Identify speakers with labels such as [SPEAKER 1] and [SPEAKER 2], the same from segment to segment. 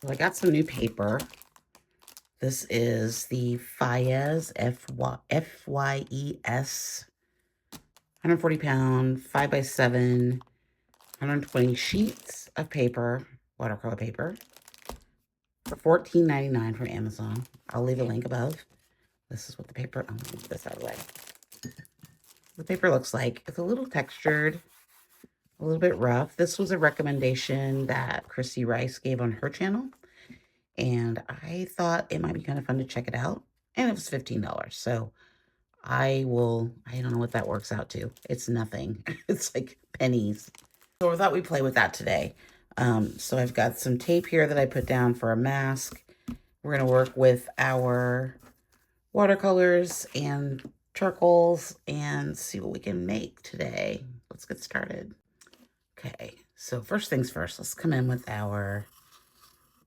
[SPEAKER 1] So I got some new paper. This is the Fayez, F-Y-E-S, 140 pound, 5x7, 120 sheets of paper, watercolor paper, for $14.99 from Amazon. I'll leave a link above. This is what the paper, I'm gonna move this out of the way. The paper looks like. It's a little textured, a little bit rough. This was a recommendation that Chrissy Rice gave on her channel, and I thought it might be kind of fun to check it out. And it was $15. So I don't know what that works out to. It's nothing. It's like pennies. So I thought we'd play with that today. So I've got some tape here that I put down for a mask. We're going to work with our watercolors and charcoals and see what we can make today. Let's get started. Okay, so first things first, let's come in with our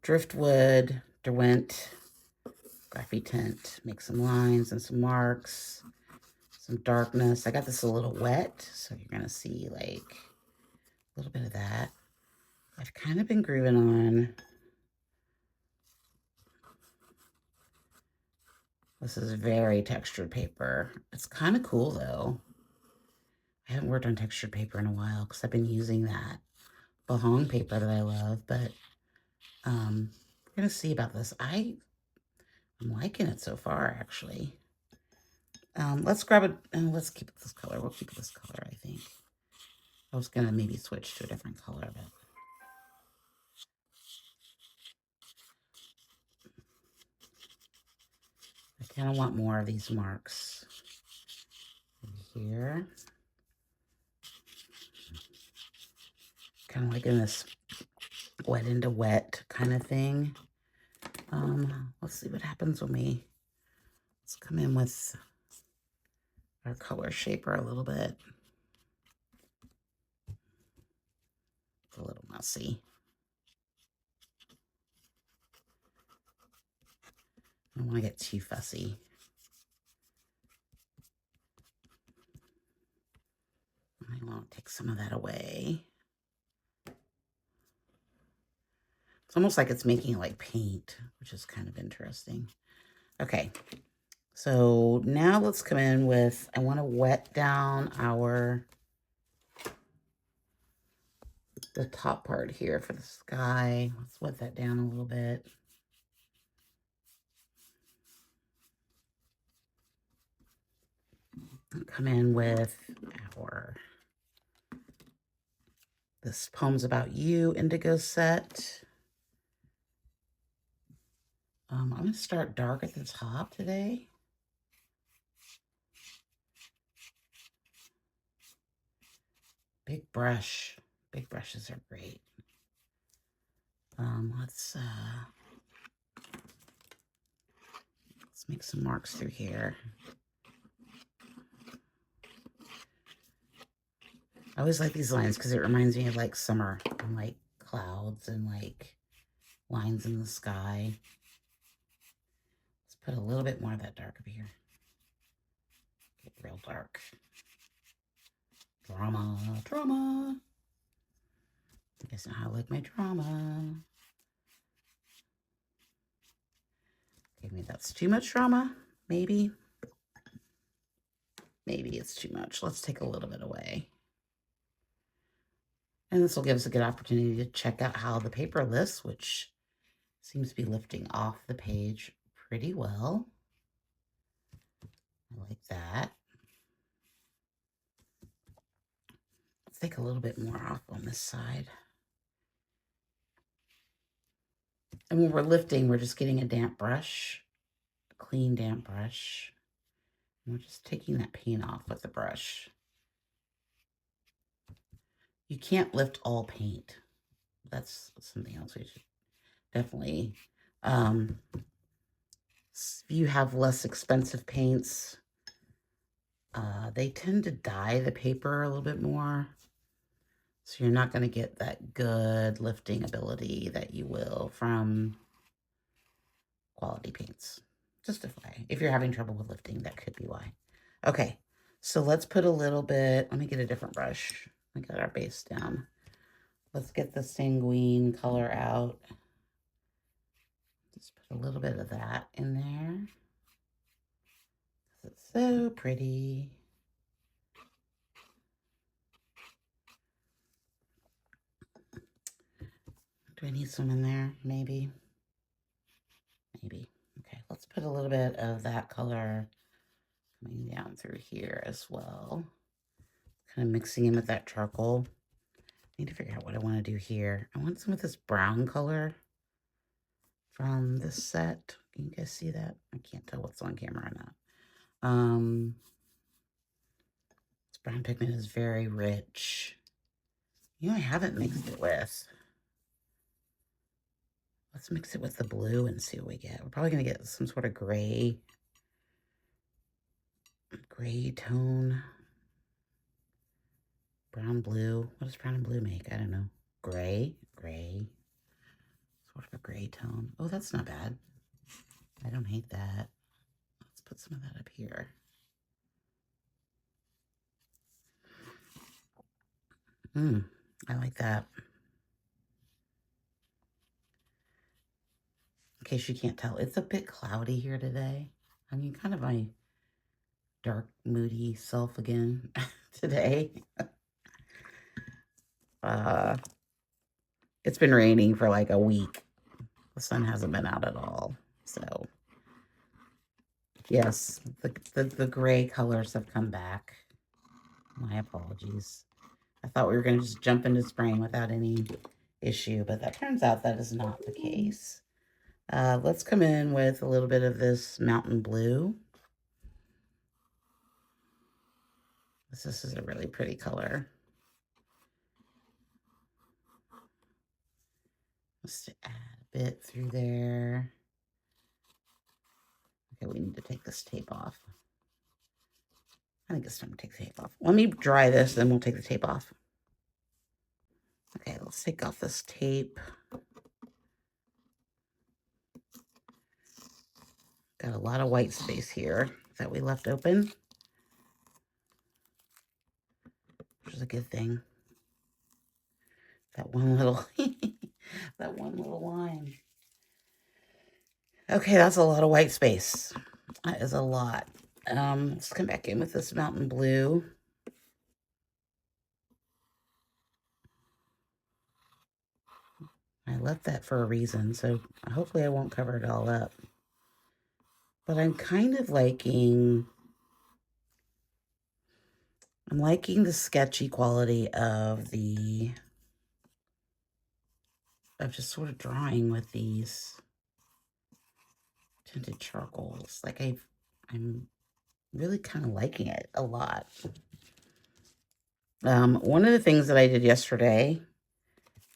[SPEAKER 1] driftwood, Derwent, graphite tint, make some lines and some marks, some darkness. I got this a little wet, so you're gonna see like a little bit of that. I've kind of been grooving on. This is very textured paper. It's kind of cool though. I haven't worked on textured paper in a while because I've been using that Bahong paper that I love, but we're gonna see about this. I'm liking it so far, actually. Let's grab it and let's keep it this color. We'll keep it this color, I think. I was gonna maybe switch to a different color, but I kind of want more of these marks here. Kind of like in this wet into wet kind of thing. Let's see what happens when let's come in with our color shaper a little bit. It's a little messy. I don't want to get too fussy. I want to take some of that away. It's almost like it's making it like paint, which is kind of interesting. Okay, so now let's come in with, I want to wet down the top part here for the sky. Let's wet that down a little bit. Come in with this Poems About You indigo set. I'm going to start dark at the top today. Big brush. Big brushes are great. Let's make some marks through here. I always like these lines because it reminds me of like summer and like clouds and like lines in the sky. Let's put a little bit more of that dark over here. Get real dark. Drama, drama. You guys know how I like my drama. Okay, maybe that's too much drama. Maybe. Maybe it's too much. Let's take a little bit away. And this will give us a good opportunity to check out how the paper lifts, which seems to be lifting off the page pretty well. I like that. Let's take a little bit more off on this side. And when we're lifting, we're just getting a damp brush, a clean damp brush. And we're just taking that paint off with the brush. You can't lift all paint. That's something else we should definitely. If you have less expensive paints, they tend to dye the paper a little bit more. So you're not going to get that good lifting ability that you will from quality paints. Just a FYI. If you're having trouble with lifting, that could be why. Okay, so let's put a little bit, let me get a different brush. We got our base down. Let's get the sanguine color out. Put a little bit of that in there. It's so pretty. Do I need some in there? Maybe. Maybe. Okay, let's put a little bit of that color coming down through here as well. Kind of mixing in with that charcoal. I need to figure out what I want to do here. I want some of this brown color from this set. Can you guys see that? I can't tell what's on camera or not. This brown pigment is very rich. You know, I haven't mixed it with. Let's mix it with the blue and see what we get. We're probably going to get some sort of gray tone. Brown blue. What does brown and blue make? I don't know. Gray. Sort of a gray tone. Oh, that's not bad. I don't hate that. Let's put some of that up here. I like that. In case you can't tell, it's a bit cloudy here today. I mean, kind of my dark, moody self again today. It's been raining for like a week. The sun hasn't been out at all. So, yes, the gray colors have come back. My apologies. I thought we were going to just jump into spraying without any issue, but that turns out that is not the case. Let's come in with a little bit of this mountain blue. This is a really pretty color. Just add a bit through there. Okay, we need to take this tape off. I think it's time to take the tape off. Let me dry this, then we'll take the tape off. Okay, let's take off this tape. Got a lot of white space here that we left open, which is a good thing. That one little, that one little line. Okay, that's a lot of white space. That is a lot. Let's come back in with this mountain blue. I left that for a reason, so hopefully I won't cover it all up. But I'm kind of liking, the sketchy quality of just sort of drawing with these tinted charcoals. Like I'm really kind of liking it a lot. One of the things that I did yesterday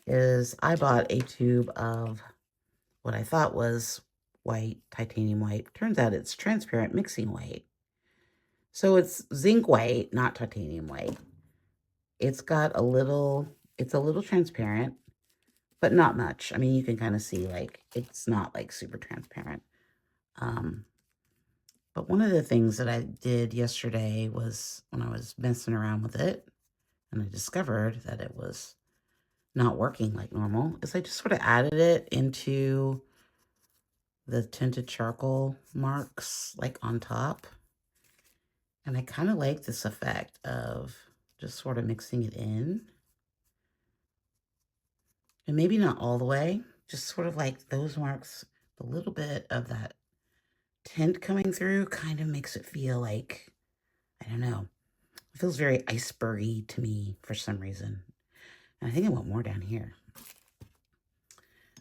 [SPEAKER 1] is I bought a tube of what I thought was white, titanium white. Turns out it's transparent mixing white. So it's zinc white, not titanium white. It's a little transparent, but not much. I mean, you can kind of see, like, it's not like super transparent. But one of the things that I did yesterday was when I was messing around with it and I discovered that it was not working like normal, is I just sort of added it into the tinted charcoal marks, like on top. And I kind of like this effect of just sort of mixing it in. And maybe not all the way, just sort of like those marks, a little bit of that tint coming through kind of makes it feel like, I don't know, it feels very icebergy to me for some reason. And I think I want more down here.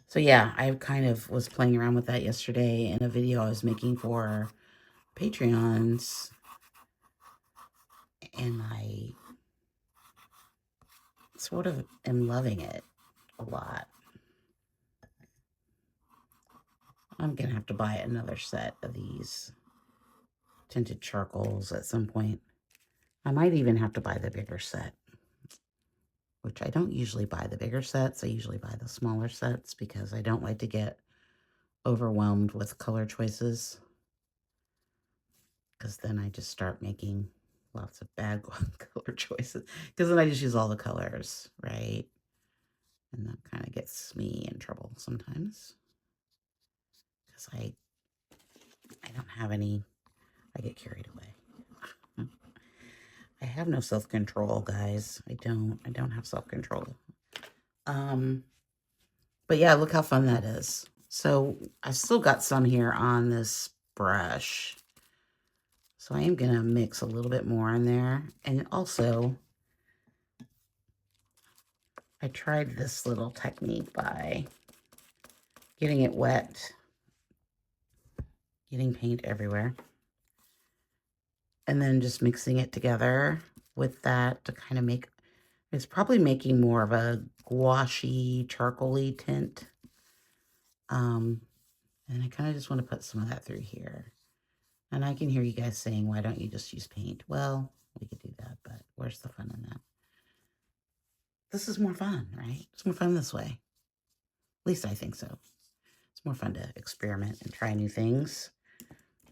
[SPEAKER 1] So yeah, I kind of was playing around with that yesterday in a video I was making for Patreons. And I sort of am loving it a lot. I'm going to have to buy another set of these tinted charcoals at some point. I might even have to buy the bigger set, which I don't usually buy the bigger sets. I usually buy the smaller sets because I don't like to get overwhelmed with color choices, because then I just start making lots of bad color choices, because then I just use all the colors, right? And that kind of gets me in trouble sometimes, because I don't have any, I get carried away. I have no self-control, guys. I don't have self-control. But yeah, look how fun that is. So I've still got some here on this brush. So I am going to mix a little bit more in there. And also, I tried this little technique by getting it wet, getting paint everywhere, and then just mixing it together with that to kind of make, it's probably making more of a gouache, charcoaly tint. And I kind of just want to put some of that through here. And I can hear you guys saying, why don't you just use paint? Well, we could do that, but where's the fun in that? This is more fun, right? It's more fun this way. At least I think so. It's more fun to experiment and try new things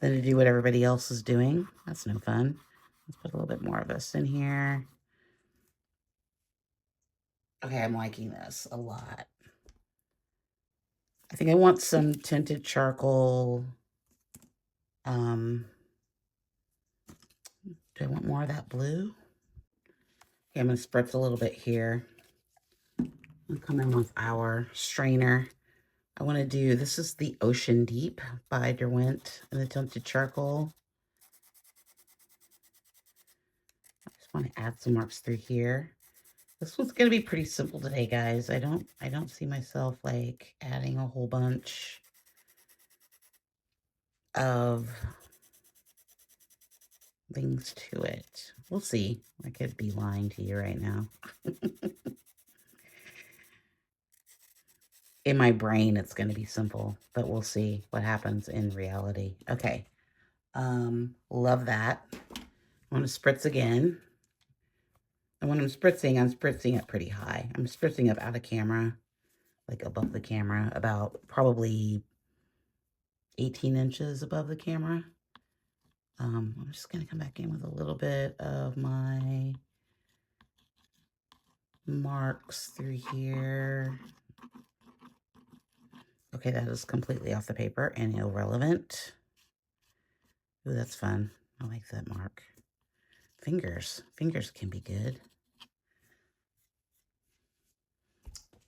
[SPEAKER 1] than to do what everybody else is doing. That's no fun. Let's put a little bit more of this in here. Okay, I'm liking this a lot. I think I want some tinted charcoal. Do I want more of that blue? Okay, I'm going to spritz a little bit here. I'll come in with our strainer. I want to do, this is the Ocean Deep by Derwent and the tinted charcoal. I just want to add some marks through here. This one's going to be pretty simple today, guys. I don't see myself like adding a whole bunch of things to it. We'll see. I could be lying to you right now. In my brain, it's going to be simple, but we'll see what happens in reality. Okay. Love that. I want to spritz again. And when I'm spritzing it pretty high. I'm spritzing up out of camera, like above the camera, about probably 18 inches above the camera. I'm just going to come back in with a little bit of my marks through here. Okay, that is completely off the paper and irrelevant. Ooh, that's fun. I like that mark. Fingers. Fingers can be good.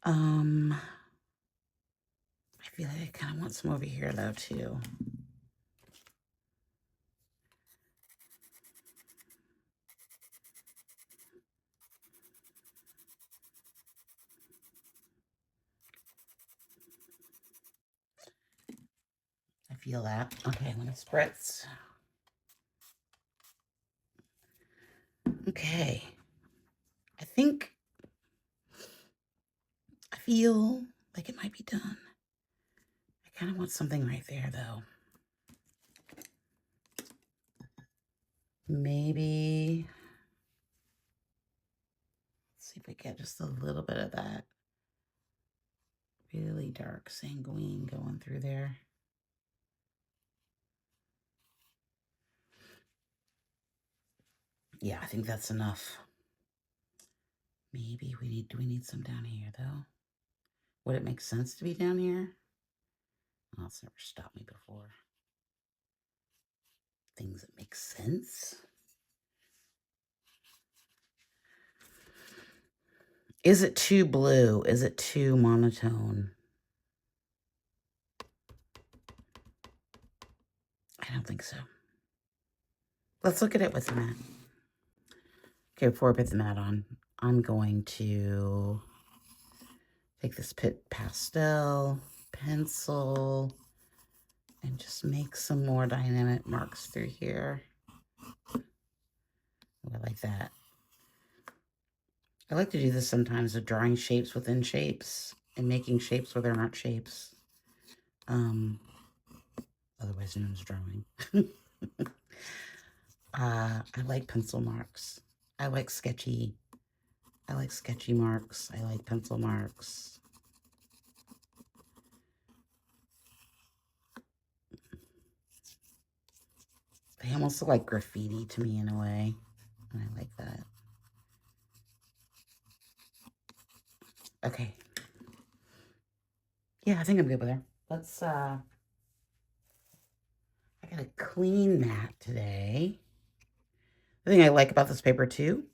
[SPEAKER 1] I feel like I kind of want some over here, though, too. I feel that. Okay, I'm going to spritz. Okay. I feel like it might be done. I kind of want something right there, though. Maybe, let's see if we get just a little bit of that really dark sanguine going through there. Yeah, I think that's enough. Maybe do we need some down here, though? Would it make sense to be down here? Oh, it's never stopped me before. Things that make sense. Is it too blue? Is it too monotone? I don't think so. Let's look at it with the mat. Okay, before I put the mat on, I'm going to take this pastel pencil and just make some more dynamic marks through here. Oh, I like that. I like to do this sometimes with drawing shapes within shapes and making shapes where there aren't shapes. Otherwise known as drawing. I like pencil marks. I like sketchy marks. I like pencil marks. They almost look like graffiti to me in a way. And I like that. Okay. Yeah, I think I'm good with her. Let's got a clean mat today. The thing I like about this paper too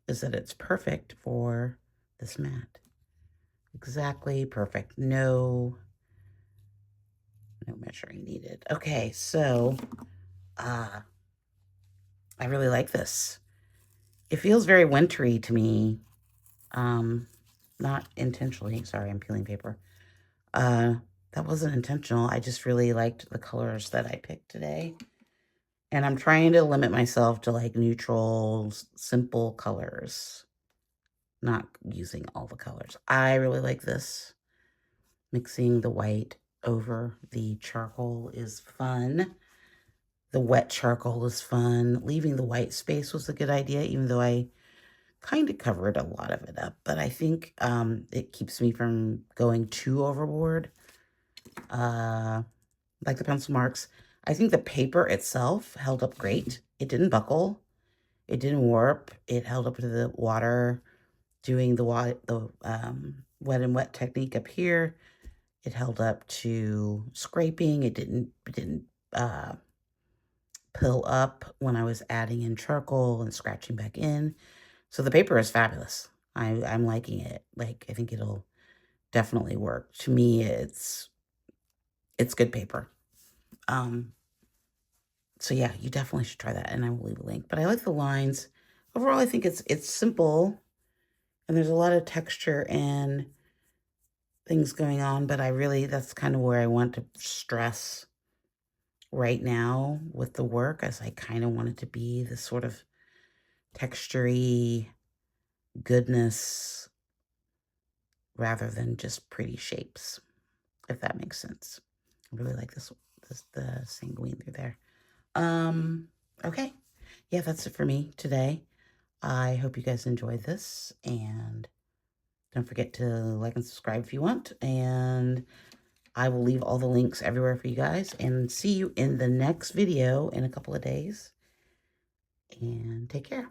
[SPEAKER 1] is that it's perfect for this mat. Exactly perfect. No measuring needed. Okay, so I really like this. It feels very wintry to me. Not intentionally. Sorry, I'm peeling paper. That wasn't intentional. I just really liked the colors that I picked today. And I'm trying to limit myself to like neutrals, simple colors. Not using all the colors. I really like this. Mixing the white over the charcoal is fun. The wet charcoal is fun. Leaving the white space was a good idea, even though I kind of covered a lot of it up. But I think it keeps me from going too overboard. Like the pencil marks. I think the paper itself held up great. It didn't buckle. It didn't warp. It held up to the water. Doing the wet and wet technique up here. It held up to scraping. It didn't pill up when I was adding in charcoal and scratching back in. So the paper is fabulous. I'm liking it. Like, I think it'll definitely work. To me, it's good paper. So yeah, you definitely should try that, and I will leave a link. But I like the lines. Overall, I think it's simple, and there's a lot of texture and things going on, but that's kind of where I want to stress right now with the work, as I kind of want it to be this sort of textury goodness rather than just pretty shapes, if that makes sense. I really like the sanguine through there. Okay. Yeah, that's it for me today. I hope you guys enjoyed this, and don't forget to like and subscribe if you want, and I will leave all the links everywhere for you guys, and see you in the next video in a couple of days, and take care.